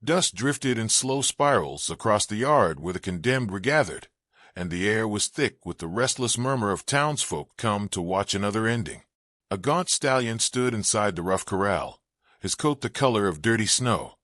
Dust drifted in slow spirals across the yard where the condemned were gathered, and the air was thick with the restless murmur of townsfolk come to watch another ending. A gaunt stallion stood inside the rough corral, his coat the color of dirty snow,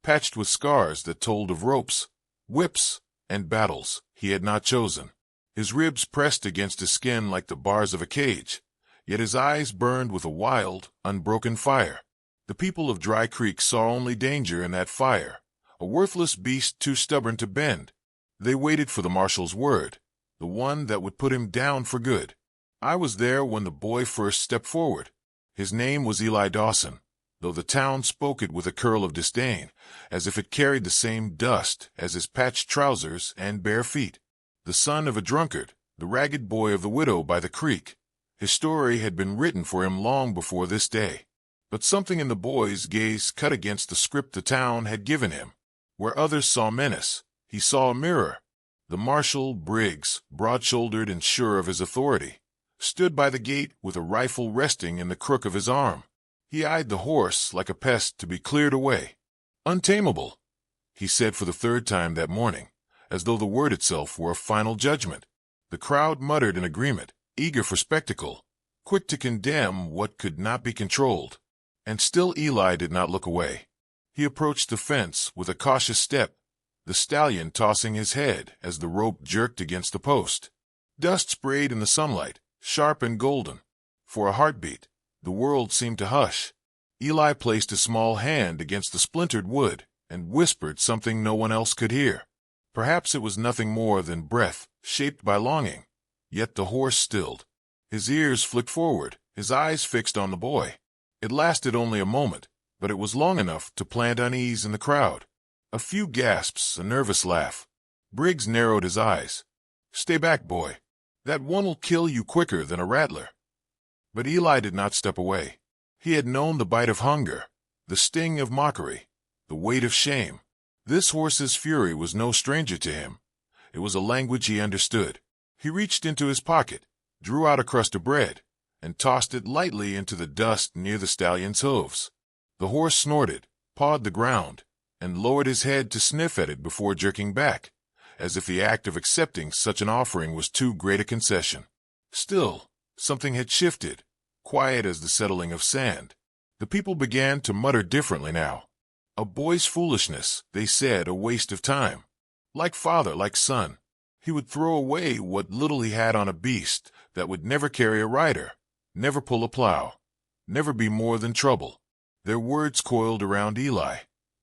patched with scars that told of ropes, whips, and battles he had not chosen. His ribs pressed against his skin like the bars of a cage, yet his eyes burned with a wild, unbroken fire. The people of Dry Creek saw only danger in that fire, a worthless beast too stubborn to bend. They waited for the marshal's word, the one that would put him down for good. I was there when the boy first stepped forward. His name was Eli Dawson, though the town spoke it with a curl of disdain, as if it carried the same dust as his patched trousers and bare feet. The son of a drunkard, the ragged boy of the widow by the creek. His story had been written for him long before this day. But something in the boy's gaze cut against the script the town had given him. Where others saw menace, he saw a mirror. The Marshal, Briggs, broad-shouldered and sure of his authority, stood by the gate with a rifle resting in the crook of his arm. He eyed the horse like a pest to be cleared away. "Untamable," he said for the third time that morning, as though the word itself were a final judgment. The crowd muttered in agreement, eager for spectacle, quick to condemn what could not be controlled. And still Eli did not look away. He approached the fence with a cautious step, the stallion tossing his head as the rope jerked against the post. Dust sprayed in the sunlight, sharp and golden. For a heartbeat, the world seemed to hush. Eli placed a small hand against the splintered wood and whispered something no one else could hear. Perhaps it was nothing more than breath, shaped by longing. Yet the horse stilled. His ears flicked forward, his eyes fixed on the boy. It lasted only a moment, but it was long enough to plant unease in the crowd. A few gasps, a nervous laugh. Briggs narrowed his eyes. "Stay back, boy. That one'll kill you quicker than a rattler." But Eli did not step away. He had known the bite of hunger, the sting of mockery, the weight of shame. This horse's fury was no stranger to him. It was a language he understood. He reached into his pocket, drew out a crust of bread, and tossed it lightly into the dust near the stallion's hooves. The horse snorted, pawed the ground, and lowered his head to sniff at it before jerking back, as if the act of accepting such an offering was too great a concession. Still, something had shifted, quiet as the settling of sand. The people began to mutter differently now. A boy's foolishness, they said, a waste of time. Like father, like son. He would throw away what little he had on a beast that would never carry a rider, never pull a plow, never be more than trouble. Their words coiled around Eli,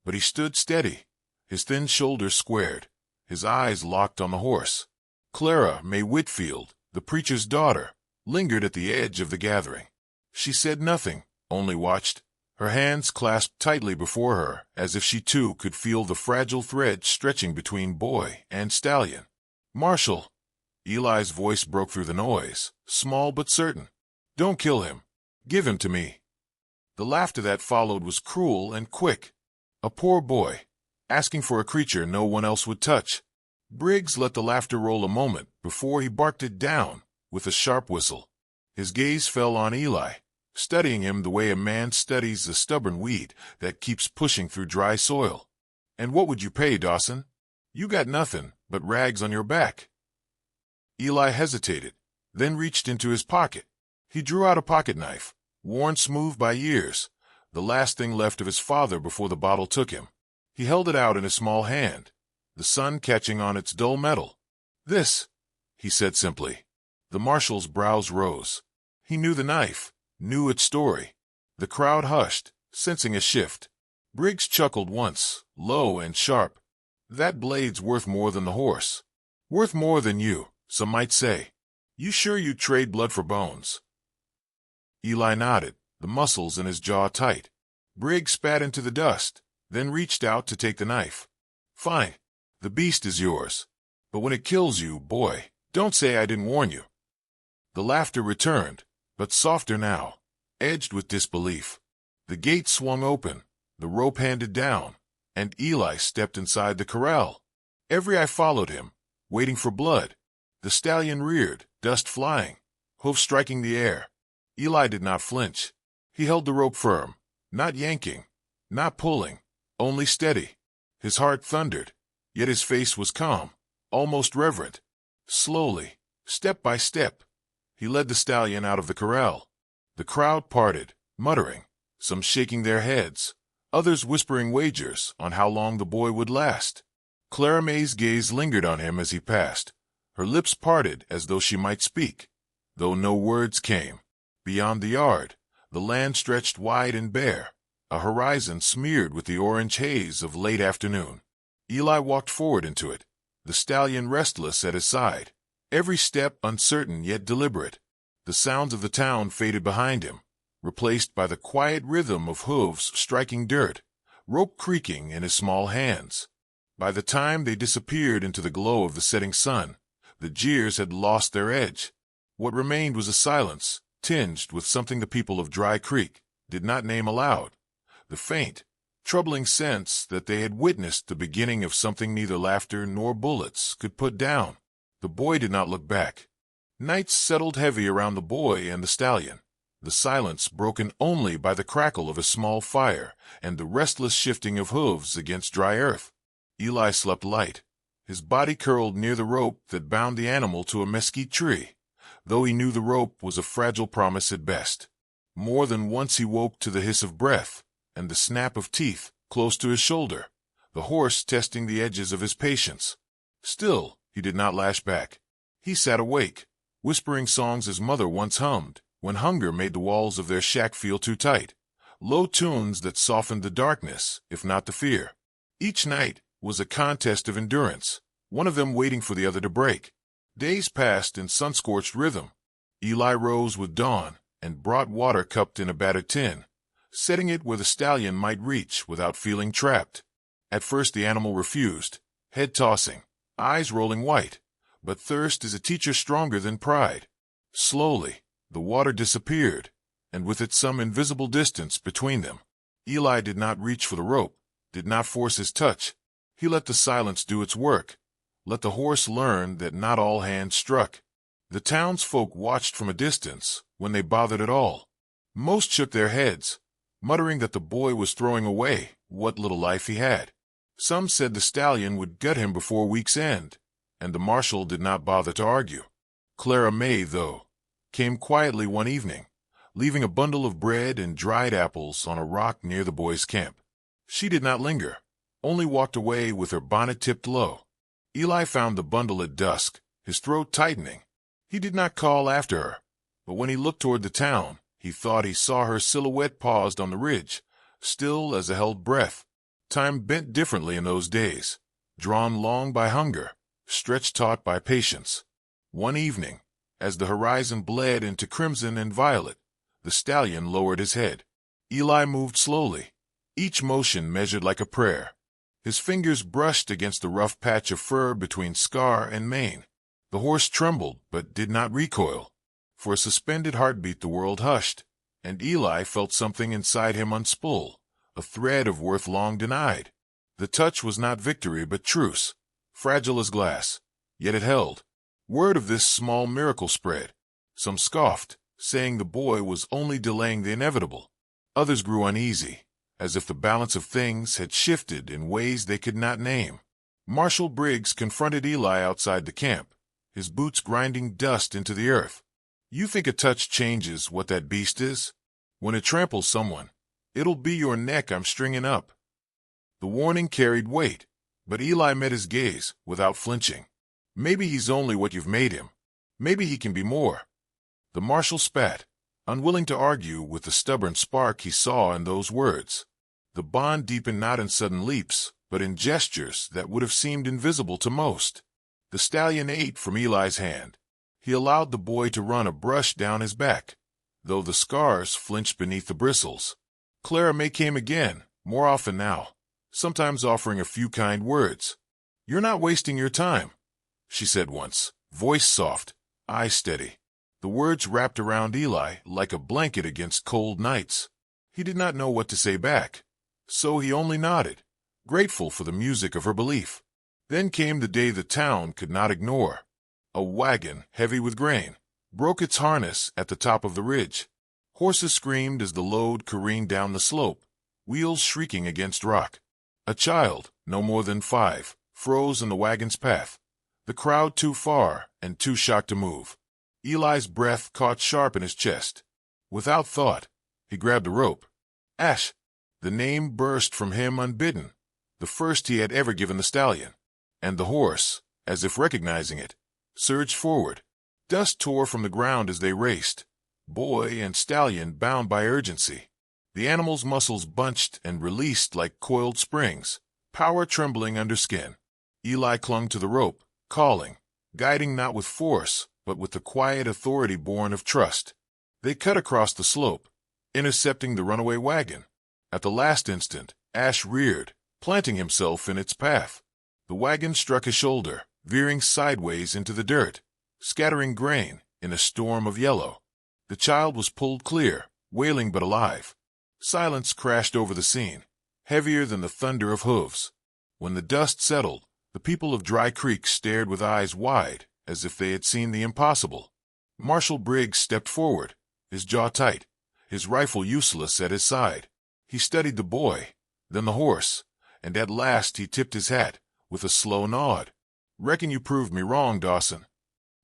but he stood steady, his thin shoulders squared, his eyes locked on the horse. Clara May Whitfield, the preacher's daughter, lingered at the edge of the gathering. She said nothing, only watched, her hands clasped tightly before her as if she too could feel the fragile thread stretching between boy and stallion. "Marshal," Eli's voice broke through the noise, small but certain. "Don't kill him. Give him to me." The laughter that followed was cruel and quick. A poor boy, asking for a creature no one else would touch. Briggs let the laughter roll a moment before he barked it down with a sharp whistle. His gaze fell on Eli, studying him the way a man studies a stubborn weed that keeps pushing through dry soil. "And what would you pay, Dawson? You got nothing but rags on your back." Eli hesitated, then reached into his pocket. He drew out a pocket knife, worn smooth by years, the last thing left of his father before the bottle took him. He held it out in his small hand, the sun catching on its dull metal. "This," he said simply. The marshal's brows rose. He knew the knife, knew its story. The crowd hushed, sensing a shift. Briggs chuckled once, low and sharp. "That blade's worth more than the horse. Worth more than you, some might say. You sure you'd trade blood for bones?" Eli nodded, the muscles in his jaw tight. Briggs spat into the dust, then reached out to take the knife. "Fine. The beast is yours. But when it kills you, boy, don't say I didn't warn you." The laughter returned, but softer now, edged with disbelief. The gate swung open, the rope handed down, and Eli stepped inside the corral. Every eye followed him, waiting for blood. The stallion reared, dust flying, hoofs striking the air. Eli did not flinch. He held the rope firm, not yanking, not pulling, only steady. His heart thundered, yet his face was calm, almost reverent. Slowly, step by step, he led the stallion out of the corral. The crowd parted, muttering, some shaking their heads, others whispering wagers on how long the boy would last. Clara May's gaze lingered on him as he passed, her lips parted as though she might speak, though no words came. Beyond the yard, the land stretched wide and bare, a horizon smeared with the orange haze of late afternoon. Eli walked forward into it, the stallion restless at his side, every step uncertain yet deliberate. The sounds of the town faded behind him, replaced by the quiet rhythm of hooves striking dirt, rope creaking in his small hands. By the time they disappeared into the glow of the setting sun, the jeers had lost their edge. What remained was a silence, tinged with something the people of Dry Creek did not name aloud, the faint, troubling sense that they had witnessed the beginning of something neither laughter nor bullets could put down. The boy did not look back. Night settled heavy around the boy and the stallion, the silence broken only by the crackle of a small fire and the restless shifting of hooves against dry earth. Eli slept light, his body curled near the rope that bound the animal to a mesquite tree, though he knew the rope was a fragile promise at best. More than once he woke to the hiss of breath and the snap of teeth close to his shoulder, the horse testing the edges of his patience. Still, he did not lash back. He sat awake, whispering songs his mother once hummed when hunger made the walls of their shack feel too tight, low tunes that softened the darkness, if not the fear. Each night was a contest of endurance, one of them waiting for the other to break. Days passed in sun-scorched rhythm. Eli rose with dawn and brought water cupped in a battered tin, setting it where the stallion might reach without feeling trapped. At first the animal refused, head tossing, eyes rolling white, but thirst is a teacher stronger than pride. Slowly, the water disappeared, and with it some invisible distance between them. Eli did not reach for the rope, did not force his touch. He let the silence do its work, let the horse learn that not all hands struck. The townsfolk watched from a distance, when they bothered at all. Most shook their heads, muttering that the boy was throwing away what little life he had. Some said the stallion would gut him before week's end, and the marshal did not bother to argue. Clara May, though, came quietly one evening, leaving a bundle of bread and dried apples on a rock near the boys' camp. She did not linger, only walked away with her bonnet tipped low. Eli found the bundle at dusk, his throat tightening. He did not call after her, but when he looked toward the town, he thought he saw her silhouette paused on the ridge, still as a held breath. Time bent differently in those days, drawn long by hunger, stretched taut by patience. One evening, as the horizon bled into crimson and violet, the stallion lowered his head. Eli moved slowly, each motion measured like a prayer. His fingers brushed against the rough patch of fur between scar and mane. The horse trembled but did not recoil. For a suspended heartbeat the world hushed, and Eli felt something inside him unspool, a thread of worth long denied. The touch was not victory but truce, fragile as glass, yet it held. Word of this small miracle spread. Some scoffed, saying the boy was only delaying the inevitable. Others grew uneasy, as if the balance of things had shifted in ways they could not name. Marshal Briggs confronted Eli outside the camp, his boots grinding dust into the earth. "You think a touch changes what that beast is? When it tramples someone, it'll be your neck I'm stringing up." The warning carried weight, but Eli met his gaze without flinching. "Maybe he's only what you've made him. Maybe he can be more." The marshal spat, unwilling to argue with the stubborn spark he saw in those words. The bond deepened not in sudden leaps, but in gestures that would have seemed invisible to most. The stallion ate from Eli's hand. He allowed the boy to run a brush down his back, though the scars flinched beneath the bristles. Clara May came again, more often now, sometimes offering a few kind words. "You're not wasting your time," she said once, voice soft, eye steady. The words wrapped around Eli like a blanket against cold nights. He did not know what to say back, so he only nodded, grateful for the music of her belief. Then came the day the town could not ignore. A wagon, heavy with grain, broke its harness at the top of the ridge. Horses screamed as the load careened down the slope, wheels shrieking against rock. A child, no more than 5, froze in the wagon's path. The crowd too far and too shocked to move. Eli's breath caught sharp in his chest. Without thought, he grabbed a rope. Ash! The name burst from him unbidden, the first he had ever given the stallion. And the horse, as if recognizing it, surged forward. Dust tore from the ground as they raced, boy and stallion bound by urgency. The animal's muscles bunched and released like coiled springs, power trembling under skin. Eli clung to the rope, calling, guiding not with force, but with the quiet authority born of trust. They cut across the slope, intercepting the runaway wagon. At the last instant, Ash reared, planting himself in its path. The wagon struck his shoulder, veering sideways into the dirt, scattering grain in a storm of yellow. The child was pulled clear, wailing but alive. Silence crashed over the scene, heavier than the thunder of hooves. When the dust settled, the people of Dry Creek stared with eyes wide, as if they had seen the impossible. Marshal Briggs stepped forward, his jaw tight, his rifle useless at his side. He studied the boy, then the horse, and at last he tipped his hat, with a slow nod. "Reckon you proved me wrong, Dawson."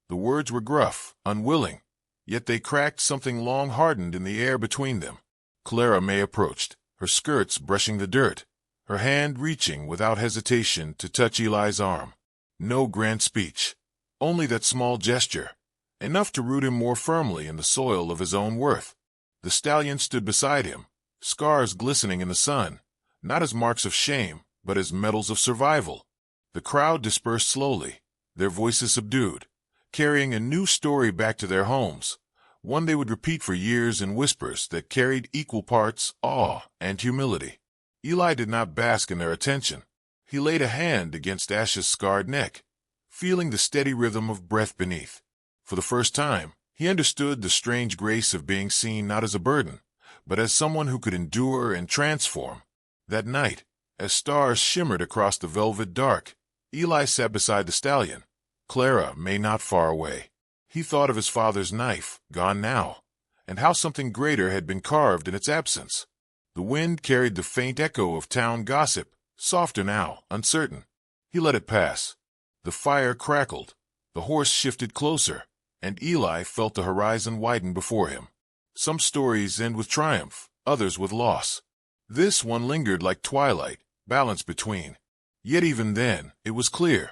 The words were gruff, unwilling, yet they cracked something long hardened in the air between them. Clara May approached, her skirts brushing the dirt, her hand reaching without hesitation to touch Eli's arm. No grand speech, only that small gesture, enough to root him more firmly in the soil of his own worth. The stallion stood beside him, scars glistening in the sun, not as marks of shame, but as medals of survival. The crowd dispersed slowly, their voices subdued, carrying a new story back to their homes, one they would repeat for years in whispers that carried equal parts awe and humility. Eli did not bask in their attention. He laid a hand against Ash's scarred neck, feeling the steady rhythm of breath beneath. For the first time, he understood the strange grace of being seen not as a burden, but as someone who could endure and transform. That night, as stars shimmered across the velvet dark, Eli sat beside the stallion, Clara May not far away. He thought of his father's knife, gone now, and how something greater had been carved in its absence. The wind carried the faint echo of town gossip, softer now, uncertain. He let it pass. The fire crackled, the horse shifted closer, and Eli felt the horizon widen before him. Some stories end with triumph, others with loss. This one lingered like twilight, balanced between. Yet even then, it was clear.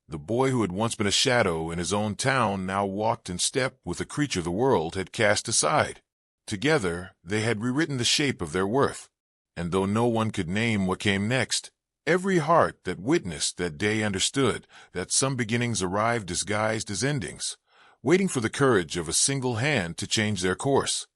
The boy who had once been a shadow in his own town now walked in step with a creature the world had cast aside. Together, they had rewritten the shape of their worth. And though no one could name what came next, every heart that witnessed that day understood that some beginnings arrived disguised as endings, waiting for the courage of a single hand to change their course.